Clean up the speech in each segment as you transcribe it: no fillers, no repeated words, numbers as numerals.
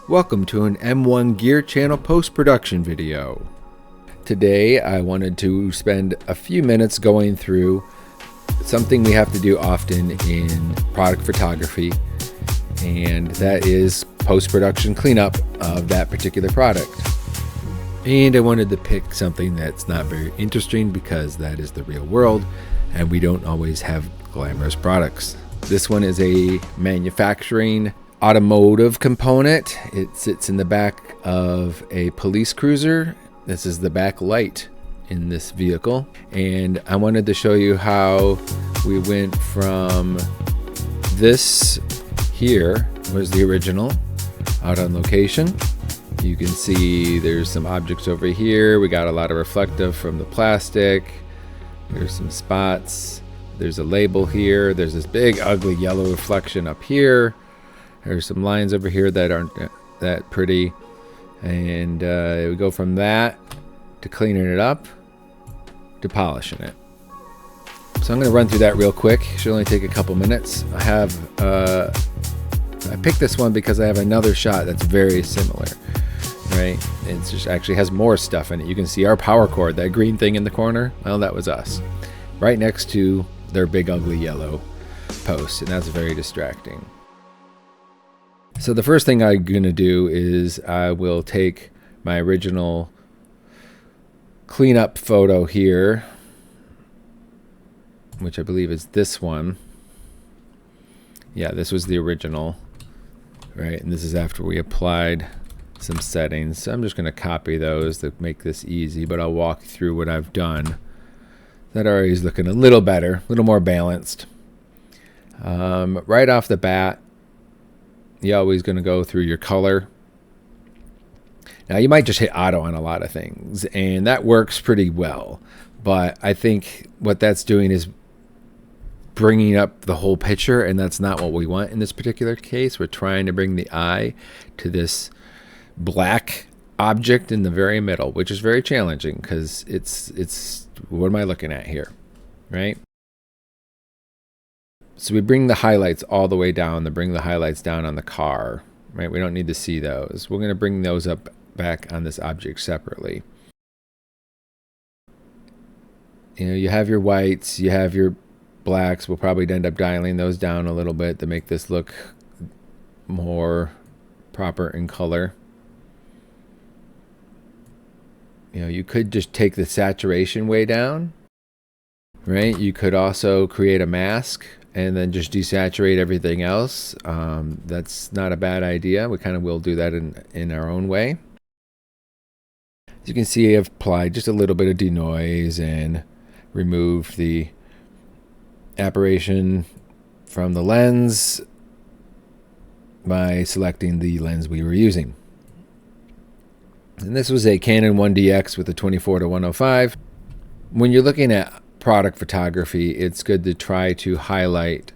Welcome to an M1 Gear Channel post-production video. Today I wanted to spend a few minutes going through something we have to do often in product photography, and that is post-production cleanup of that particular product. And I wanted to pick something that's not very interesting because that is the real world and we don't always have glamorous products. This one is a manufacturing automotive component. It sits in the back of a police cruiser. This is the back light in this vehicle, and I wanted to show you how we went from this here was the original out on location. You can see there's some objects over here. We got a lot of reflective from the plastic. There's some spots. There's a label here. There's this big ugly yellow reflection up here. There's some lines over here that aren't that pretty. And we go from that to cleaning it up to polishing it. So I'm going to run through that real quick. It should only take a couple minutes. I picked this one because I have another shot that's very similar, right? It just actually has more stuff in it. You can see our power cord, that green thing in the corner. Well, that was us, right next to their big ugly yellow post, and that's very distracting. So the first thing I'm going to do is I will take my original cleanup photo here, which I believe is this one. Yeah, this was the original, right? And this is after we applied some settings. So I'm just going to copy those to make this easy, but I'll walk through what I've done. That already is looking a little better, a little more balanced. Right off the bat, you're always going to go through your color. Now you might just hit auto on a lot of things, and that works pretty well, but I think what that's doing is bringing up the whole picture, and that's not what we want in this particular case. We're trying to bring the eye to this black object in the very middle, which is very challenging because it's what am I looking at here, right? So we bring the highlights all the way down, to bring the highlights down on the car, right? We don't need to see those. We're going to bring those up back on this object separately. You know, you have your whites, you have your blacks. We'll probably end up dialing those down a little bit to make this look more proper in color. You know, you could just take the saturation way down, right? You could also create a mask and then just desaturate everything else. That's not a bad idea. We kind of will do that in our own way. As you can see, I've applied just a little bit of denoise and removed the aberration from the lens by selecting the lens we were using. And this was a Canon 1DX with a 24-105. When you're looking at product photography, it's good to try to highlight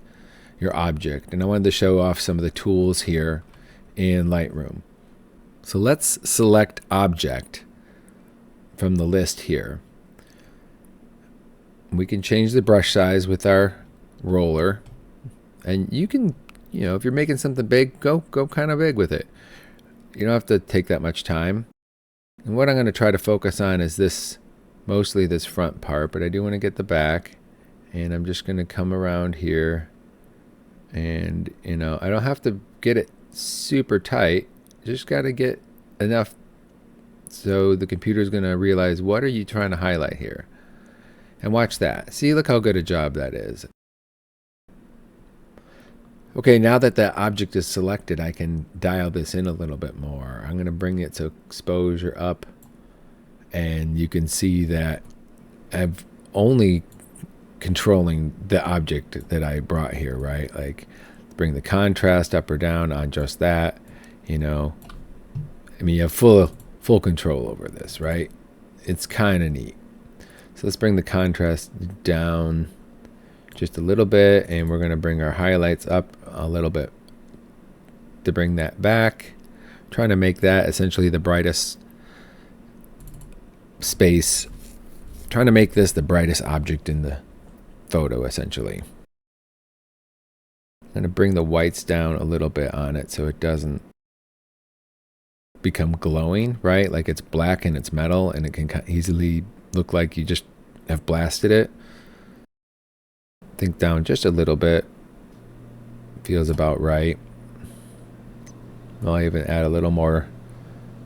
your object. And I wanted to show off some of the tools here in Lightroom. So let's select object from the list here. We can change the brush size with our roller. And you can, you know, if you're making something big, go kind of big with it. You don't have to take that much time. And what I'm going to try to focus on is this, mostly this front part, but I do want to get the back. And I'm just going to come around here, and you know, I don't have to get it super tight, just got to get enough so the computer's going to realize, what are you trying to highlight here? And watch that. See, look how good a job that is. Okay, now that that object is selected, I can dial this in a little bit more. I'm going to bring it to exposure up, and you can see that I'm only controlling the object that I brought here, right? Like, bring the contrast up or down on just that, you know. I mean, you have full control over this, right? It's kind of neat. So let's bring the contrast down just a little bit, and we're going to bring our highlights up a little bit to bring that back. I'm trying to make that essentially the brightest space. I'm trying to make this the brightest object in the photo, essentially. I'm going to bring the whites down a little bit on it so it doesn't become glowing, right? Like it's black and it's metal, and it can easily look like you just have blasted it. Think down just a little bit. Feels about right. I'll even add a little more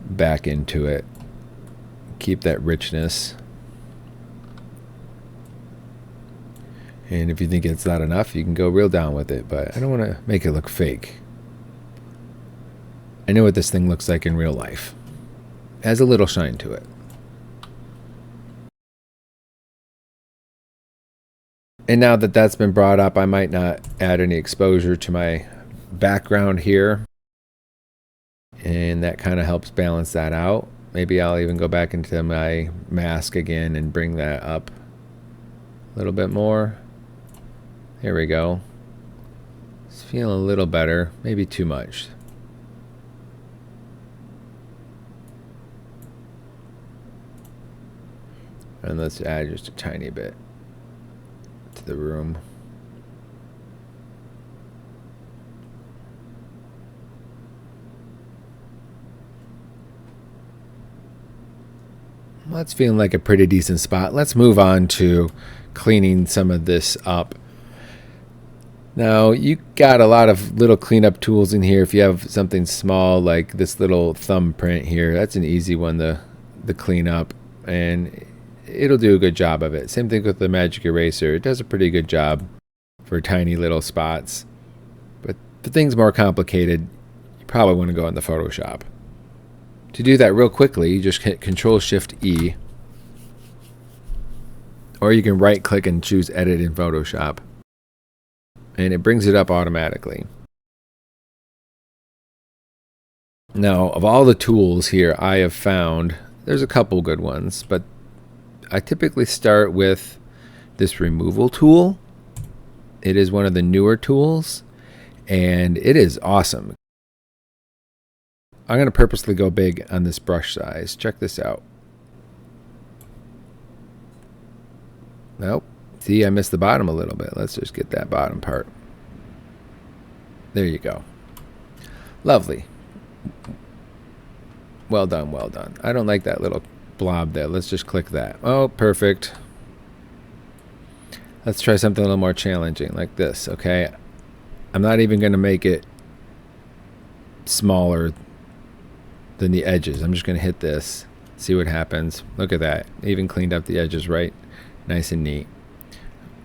back into it. Keep that richness. And if you think it's not enough, you can go real down with it, but I don't want to make it look fake. I know what this thing looks like in real life. It has a little shine to it. And now that that's been brought up, I might not add any exposure to my background here. And that kind of helps balance that out. Maybe I'll even go back into my mask again and bring that up a little bit more. There we go. It's feeling a little better. Maybe too much. And let's add just a tiny bit to the room. That's feeling like a pretty decent spot. Let's move on to cleaning some of this up. Now, you got a lot of little cleanup tools in here. If you have something small like this little thumbprint here, that's an easy one to clean up, and it'll do a good job of it. Same thing with the magic eraser. It does a pretty good job for tiny little spots. But for things more complicated, you probably want to go into Photoshop. To do that real quickly, you just hit Control-Shift-E, or you can right-click and choose Edit in Photoshop, and it brings it up automatically. Now, of all the tools here I have found, there's a couple good ones, but I typically start with this removal tool. It is one of the newer tools, and it is awesome. I'm going to purposely go big on this brush size. Check this out. Nope. See, I missed the bottom a little bit. Let's just get that bottom part. There you go. Lovely. Well done, well done. I don't like that little blob there. Let's just click that. Oh, perfect. Let's try something a little more challenging like this, okay? I'm not even going to make it smaller than the edges. I'm just going to hit this, see what happens. Look at that. Even cleaned up the edges right. Nice and neat.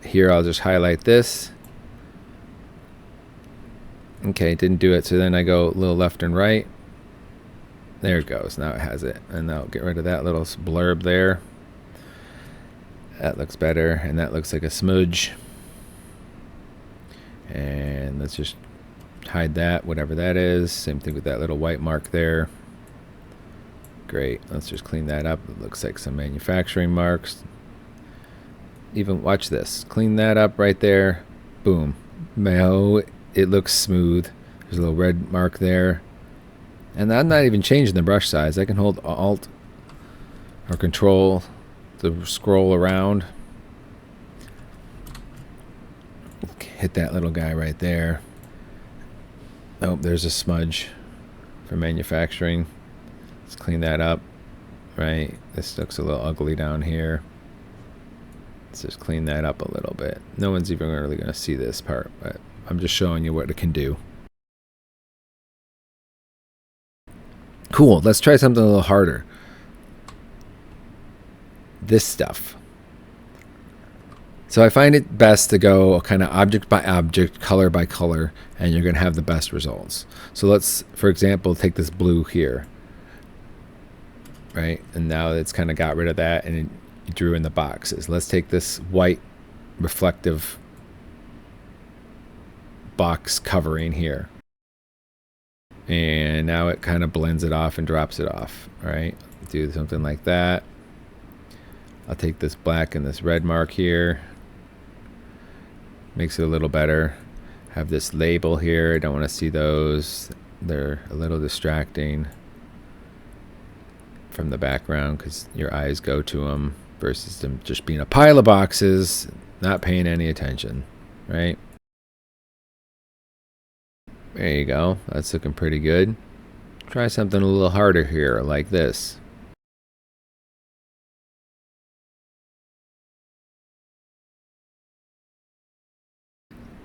Here I'll just highlight this. Okay, didn't do it, so then I go a little left and right. There it goes. Now it has it. And I'll get rid of that little blurb there. That looks better, and that looks like a smudge. And let's just hide that, whatever that is. Same thing with that little white mark there. Great. Let's just clean that up. It looks like some manufacturing marks. Even watch this. Clean that up right there. Boom. No, it looks smooth. There's a little red mark there. And I'm not even changing the brush size. I can hold Alt or Control to scroll around. Hit that little guy right there. Oh, there's a smudge for manufacturing. Let's clean that up. Right. This looks a little ugly down here. Let's just clean that up a little bit. No one's even really going to see this part, but I'm just showing you what it can do. Cool. Let's try something a little harder. This stuff. So I find it best to go kind of object by object, color by color, and you're going to have the best results. So let's, for example, take this blue here. Right? And now it's kind of got rid of that, and it drew in the boxes. Let's take this white reflective box covering here. And now it kind of blends it off and drops it off. All right? Do something like that. I'll take this black and this red mark here. Makes it a little better. Have this label here. I don't want to see those. They're a little distracting from the background because your eyes go to them versus them just being a pile of boxes, not paying any attention, right? There you go. That's looking pretty good. Try something a little harder here, like this.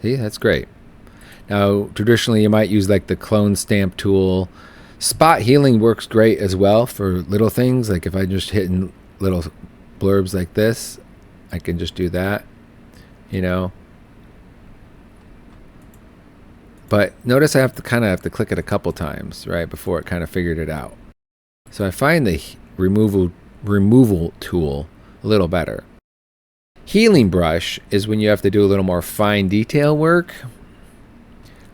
See, that's great. Now, traditionally, you might use like the clone stamp tool. Spot healing works great as well for little things. Like if I'm just hitting little blurbs like this, I can just do that, you know. But notice I have to click it a couple times, right, before it kind of figured it out. So I find the removal tool a little better. Healing brush is when you have to do a little more fine detail work.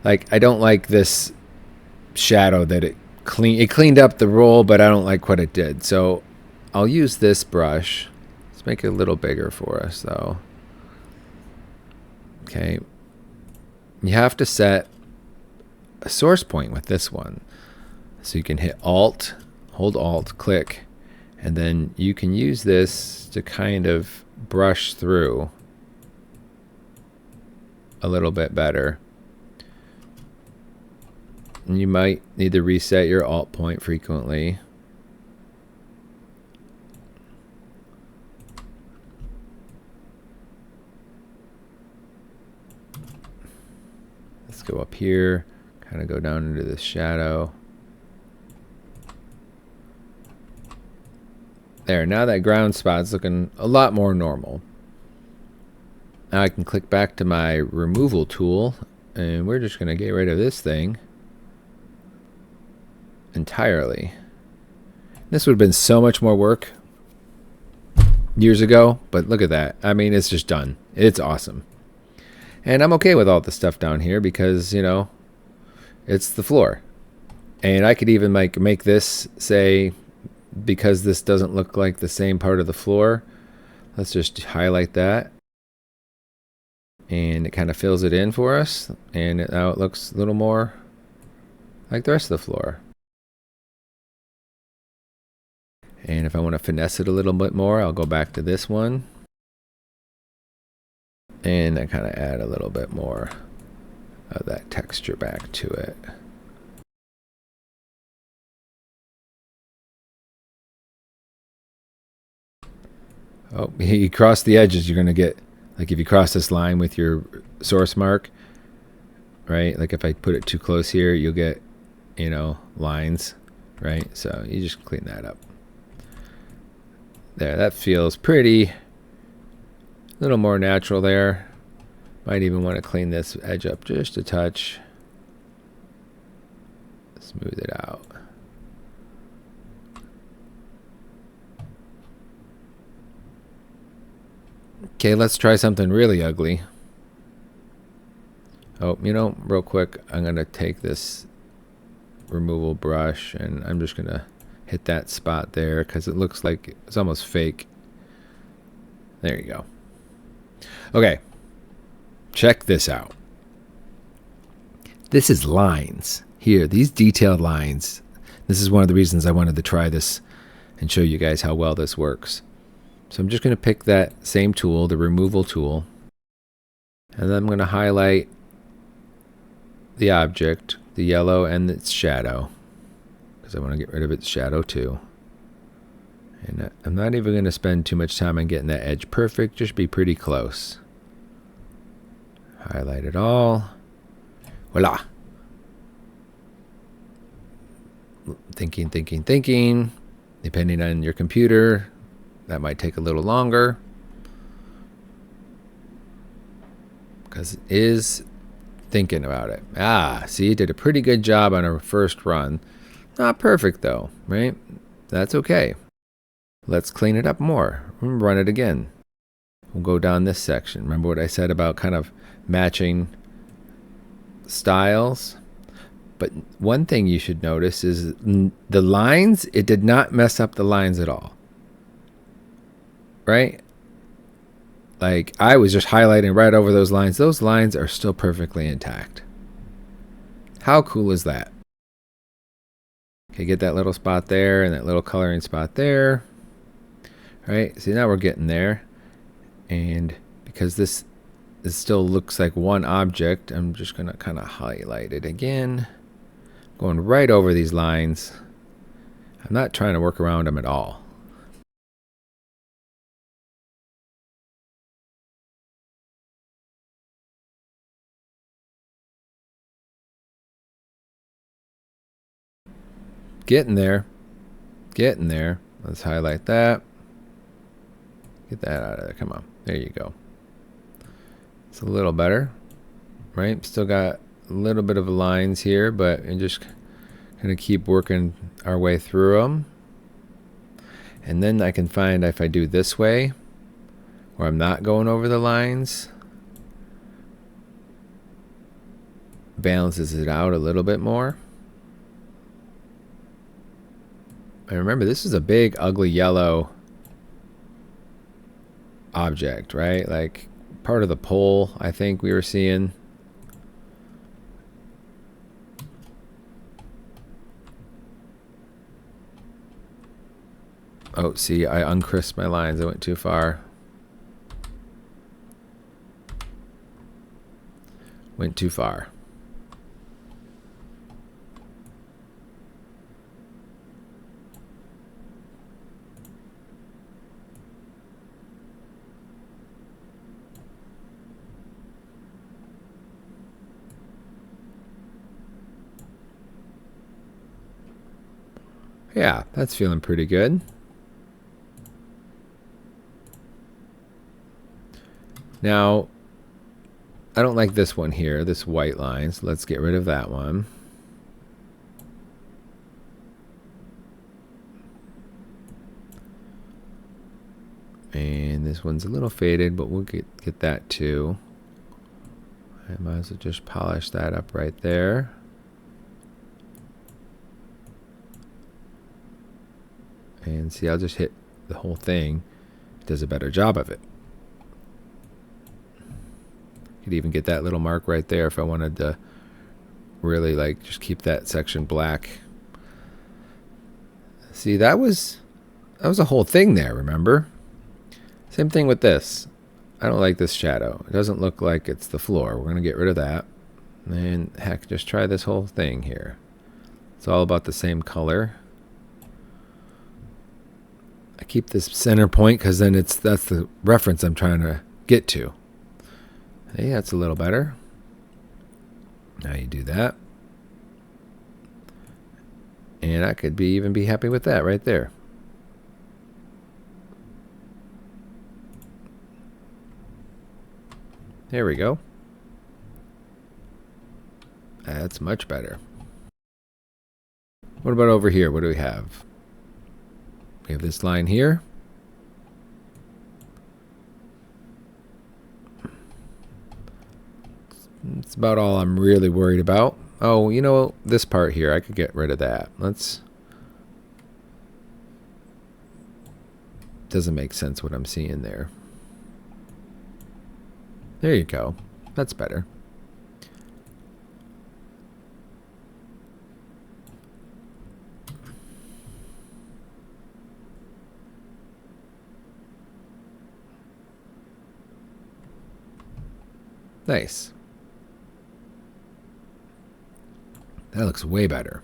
Like I don't like this shadow that it cleaned up the roll, but I don't like what it did. So I'll use this brush. Let's make it a little bigger for us though. Okay. You have to set a source point with this one. So you can hit Alt, hold Alt, click, and then you can use this to kind of brush through a little bit better. And you might need to reset your Alt point frequently. Let's go up here, kind of go down into the shadow. There, now that ground spot's looking a lot more normal. Now I can click back to my removal tool, and we're just going to get rid of this thing entirely. This would have been so much more work years ago, but look at that. I mean, it's just done. It's awesome. And I'm okay with all the stuff down here because, you know, it's the floor. And I could even make this say, because this doesn't look like the same part of the floor, let's just highlight that. And it kind of fills it in for us. And now it looks a little more like the rest of the floor. And if I want to finesse it a little bit more, I'll go back to this one. And I kind of add a little bit more of that texture back to it. Oh, you cross the edges, you're going to get, like if you cross this line with your source mark, right? Like if I put it too close here, you'll get, you know, lines, right? So you just clean that up. There, that feels pretty, a little more natural there. Might even want to clean this edge up just a touch. Smooth it out. Okay, let's try something really ugly. Oh, you know, real quick, I'm going to take this removal brush and I'm just going to hit that spot there because it looks like it's almost fake. There you go. Okay, check this out. This is lines here, these detailed lines. This is one of the reasons I wanted to try this and show you guys how well this works. So I'm just going to pick that same tool, the removal tool, and then I'm going to highlight the object, the yellow and its shadow, because I want to get rid of its shadow too. And I'm not even going to spend too much time on getting that edge perfect, just be pretty close. Highlight it all. Voila. Thinking. Depending on your computer, that might take a little longer because it is thinking about it. Ah, see, it did a pretty good job on our first run. Not perfect though, right? That's okay. Let's clean it up more. Run it again. We'll go down this section. Remember what I said about kind of matching styles? But one thing you should notice is the lines, it did not mess up the lines at all. Right? Like I was just highlighting right over those lines. Those lines are still perfectly intact. How cool is that? Okay, get that little spot there and that little coloring spot there. Right? See, now we're getting there. And because this still looks like one object, I'm just going to kind of highlight it again. Going right over these lines. I'm not trying to work around them at all. Getting there. Getting there. Let's highlight that. Get that out of there. Come on. There you go. It's a little better, right? Still got a little bit of lines here, but and just kind of keep working our way through them. And then I can find if I do this way, where I'm not going over the lines, balances it out a little bit more. And remember, this is a big, ugly yellow object, right? Like part of the pole, I think we were seeing. Oh, see, I uncrisped my lines. I went too far. Went too far. Yeah, that's feeling pretty good. Now, I don't like this one here, this white line, so let's get rid of that one. And this one's a little faded, but we'll get that too. I might as well just polish that up right there. And see, I'll just hit the whole thing. It does a better job of it. Could even get that little mark right there if I wanted to really like just keep that section black. See, that was a whole thing there, remember? Same thing with this. I don't like this shadow. It doesn't look like it's the floor. We're going to get rid of that. And heck, just try this whole thing here. It's all about the same color. I keep this center point because then that's the reference I'm trying to get to. Hey, that's a little better. Now you do that. And I could even be happy with that right there. There we go. That's much better. What about over here? What do we have? We have this line here. That's about all I'm really worried about. Oh, you know, this part here, I could get rid of that. Doesn't make sense what I'm seeing there. There you go. That's better. Nice. That looks way better.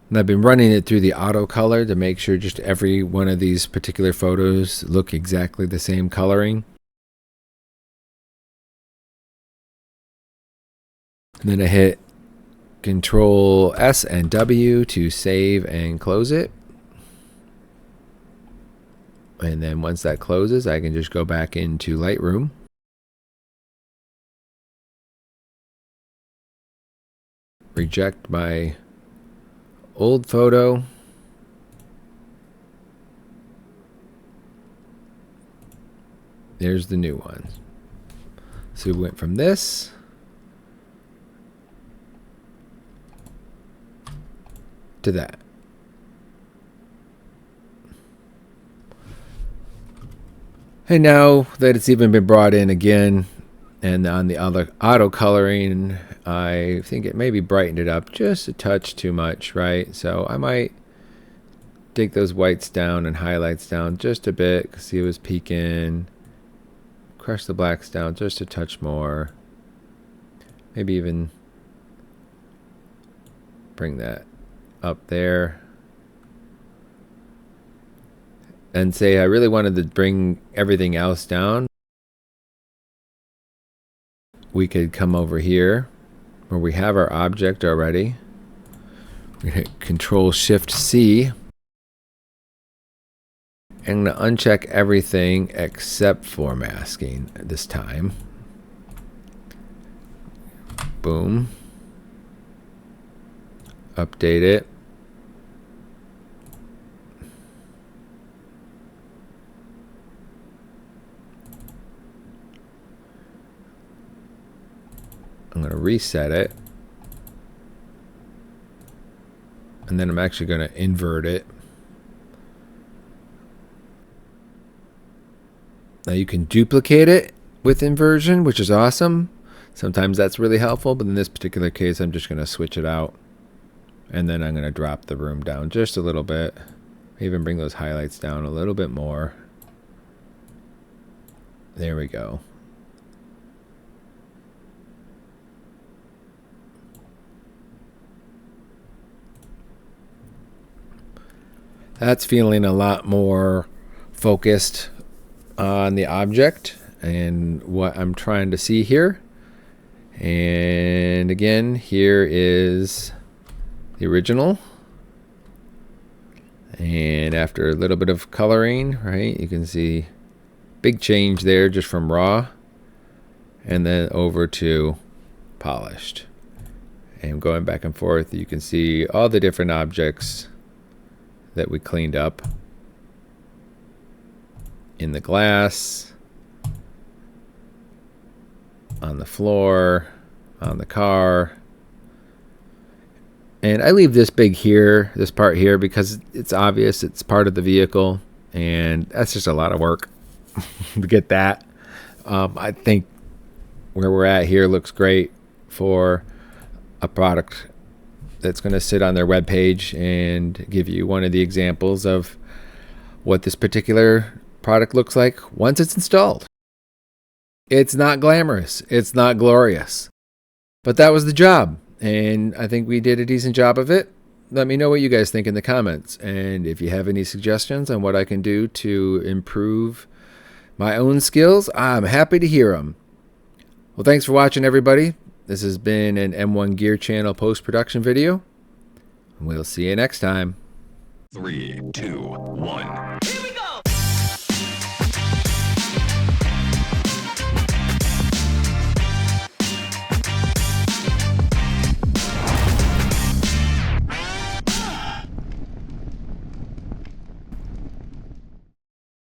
And I've been running it through the auto color to make sure just every one of these particular photos look exactly the same coloring. And then I hit Control S and W to save and close it. And then once that closes, I can just go back into Lightroom. Reject my old photo. There's the new one. So we went from this to that. And now that it's even been brought in again, And on the other auto coloring, I think it maybe brightened it up just a touch too much, right? So I might take those whites down and highlights down just a bit. See, it was peaking. Crush the blacks down just a touch more. Maybe even bring that up there. And say I really wanted to bring everything else down. We could come over here where we have our object already. We're going to Control Shift C. I'm going to uncheck everything except for masking this time. Boom. Update it. I'm going to reset it. And then I'm actually going to invert it. Now you can duplicate it with inversion, which is awesome. Sometimes that's really helpful, but in this particular case, I'm just going to switch it out. And then I'm going to drop the room down just a little bit. Even bring those highlights down a little bit more. There we go. That's feeling a lot more focused on the object and what I'm trying to see here. And again, here is the original. And after a little bit of coloring, right, you can see big change there just from raw and then over to polished. And going back and forth, you can see all the different objects that we cleaned up in the glass, on the floor, on the car. And I leave this big here, this part here, because it's obvious it's part of the vehicle, and that's just a lot of work to get that. I think where we're at here looks great for a product that's going to sit on their webpage and give you one of the examples of what this particular product looks like once it's installed. It's not glamorous. It's not glorious. But that was the job. And I think we did a decent job of it. Let me know what you guys think in the comments. And if you have any suggestions on what I can do to improve my own skills, I'm happy to hear them. Well, thanks for watching, everybody. This has been an M1 Gear Channel post-production video. We'll see you next time. 3, 2, 1.